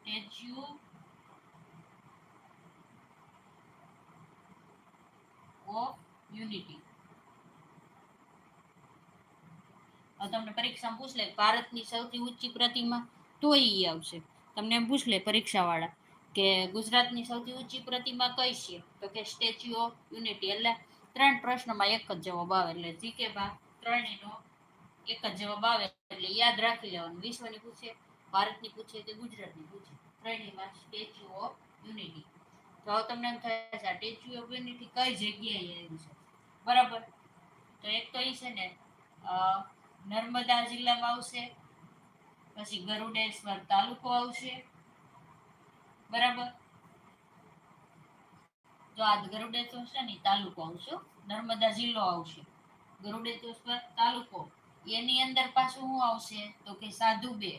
Statue of unity. તમને પરીક્ષામાં પૂછ લે ભારતની સૌથી ઊંચી પ્રતિમા, તો ઈ આવશે. તમને એમ પૂછ લે પરીક્ષાવાળા કે ગુજરાતની સૌથી ઊંચી પ્રતિમા કઈ છે, તો કે સ્ટેચ્યુ ઓફ યુનિટી. એટલે 3 પ્રશ્નમાં એક જ જવાબ આવે. એટલે જીકે માં 3 નો એક જ જવાબ આવે. એટલે યાદ રાખી લેવાનું. વિશ્વની પૂછે, ભારતની પૂછે કે ગુજરાતની પૂછે, 3માં સ્ટેચ્યુ ઓફ યુનિટી. તો હવે તમને એમ થાય છે સ્ટેચ્યુ ઓફ યુનિટી કઈ જગ્યાએ આવ્યું છે. બરાબર. તો એક તો એ છે ને નર્મદા જિલ્લામાં આવશે, પછી ગરુડેશ્વર તાલુકો આવશે. બરાબર. તો આ ગરુડેશ્વર છે ને તાલુકો આવશે, નર્મદા જિલ્લો આવશે, ગરુડેશ્વર તાલુકો. એની અંદર પાછું શું આવશે, તો કે સાધુ બે.